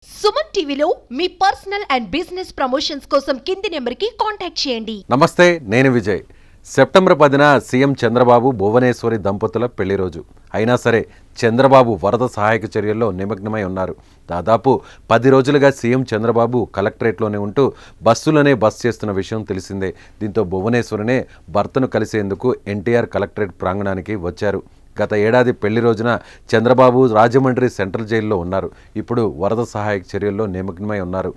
సుమన్ టీవీలో మీ personal and business promotions కోసం కింది నెంబర్కి కాంటాక్ట్ చేయండి. నమస్తే, నేను విజయ్. సెప్టెంబర్ 10న సీఎం చంద్రబాబు భువనేశ్వరి దంపతుల పెళ్లి రోజు. అయినా సరే చంద్రబాబు వరద సహాయక చర్యల్లో నిమగ్నమై ఉన్నారు. దాదాపు 10 రోజులుగా సీఎం చంద్రబాబు కలెక్టరేట్లోనే ఉంటూ బస్సులోనే బస్ చేస్తున్న విషయం తెలిసిందే. దీంతో భువనేశ్వరినే భర్తను కలిసేందుకు ఎన్టీఆర్ కలెక్టరేట్ ప్రాంగణానికి వచ్చారు. గత ఏడాది పెళ్లి రోజున చంద్రబాబు రాజమండ్రి సెంట్రల్ జైల్లో ఉన్నారు. ఇప్పుడు వరద సహాయక చర్యల్లో నిమగ్నమై ఉన్నారు.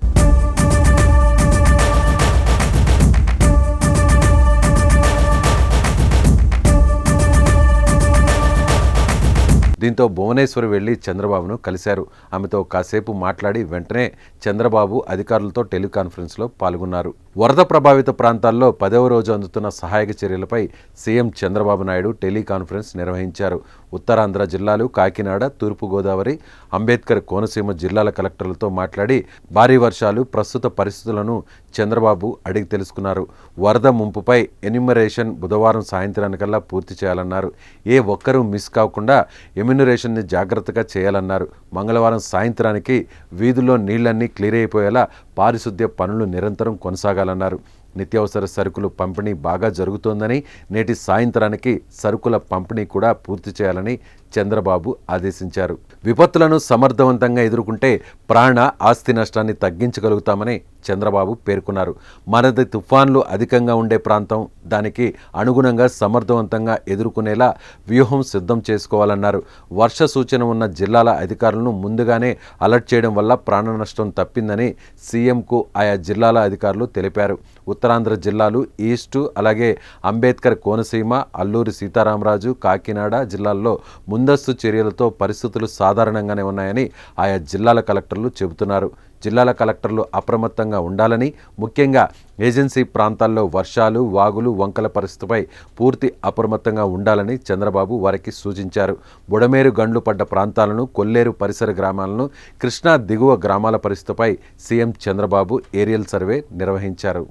దీంతో భువనేశ్వరి వెళ్లి చంద్రబాబును కలిశారు. ఆమెతో కాసేపు మాట్లాడి వెంటనే చంద్రబాబు అధికారులతో టెలికాన్ఫరెన్స్లో పాల్గొన్నారు. వరద ప్రభావిత ప్రాంతాల్లో 10వ రోజు అందుతున్న సహాయక చర్యలపై సీఎం చంద్రబాబు నాయుడు టెలికాన్ఫరెన్స్ నిర్వహించారు. ఉత్తరాంధ్ర జిల్లాలు కాకినాడ, తూర్పుగోదావరి, అంబేద్కర్ కోనసీమ జిల్లాల కలెక్టర్లతో మాట్లాడి భారీ వర్షాలు, ప్రస్తుత పరిస్థితులను చంద్రబాబు అడిగి తెలుసుకున్నారు. వరద ముంపుపై ఎన్యూమరేషన్ బుధవారం సాయంత్రానికల్లా పూర్తి చేయాలన్నారు. ఏ ఒక్కరూ మిస్ కాకుండా ఎమ్యూనరేషన్ని జాగ్రత్తగా చేయాలన్నారు. మంగళవారం సాయంత్రానికి వీధుల్లో నీళ్లన్నీ క్లియర్ అయిపోయేలా పారిశుద్ధ్య పనులు నిరంతరం కొనసాగాలన్నారు. నిత్యావసర సరుకులు పంపిణీ బాగా జరుగుతోందని, నేటి సాయంత్రానికి సరుకుల పంపిణీ కూడా పూర్తి చేయాలని చంద్రబాబు ఆదేశించారు. విపత్తులను సమర్థవంతంగా ఎదుర్కొంటే ప్రాణ, ఆస్తి నష్టాన్ని తగ్గించగలుగుతామని చంద్రబాబు పేర్కొన్నారు. మనది తుఫాన్లు అధికంగా ఉండే ప్రాంతం. దానికి అనుగుణంగా సమర్థవంతంగా ఎదుర్కొనేలా వ్యూహం సిద్ధం చేసుకోవాలన్నారు. వర్ష సూచన ఉన్న జిల్లాల అధికారులను ముందుగానే అలర్ట్ చేయడం వల్ల ప్రాణ నష్టం తప్పిందని సీఎంకు ఆయా జిల్లాల అధికారులు తెలిపారు. ఉత్తరాంధ్ర జిల్లాలు ఈస్టు, అలాగే అంబేద్కర్ కోనసీమ, అల్లూరి సీతారామరాజు, కాకినాడ జిల్లాల్లో ముందస్తు చర్యలతో పరిస్థితులు సాధారణంగానే ఉన్నాయని ఆయా జిల్లాల కలెక్టర్లు చెబుతున్నారు. జిల్లాల కలెక్టర్లు అప్రమత్తంగా ఉండాలని, ముఖ్యంగా ఏజెన్సీ ప్రాంతాల్లో వర్షాలు, వాగులు, వంకల పరిస్థితిపై పూర్తి అప్రమత్తంగా ఉండాలని చంద్రబాబు వారికి సూచించారు. బుడమేరు గండ్లు పడ్డ ప్రాంతాలను, కొల్లేరు పరిసర గ్రామాలను, కృష్ణా దిగువ గ్రామాల పరిస్థితిపై సీఎం చంద్రబాబు ఏరియల్ సర్వే నిర్వహించారు.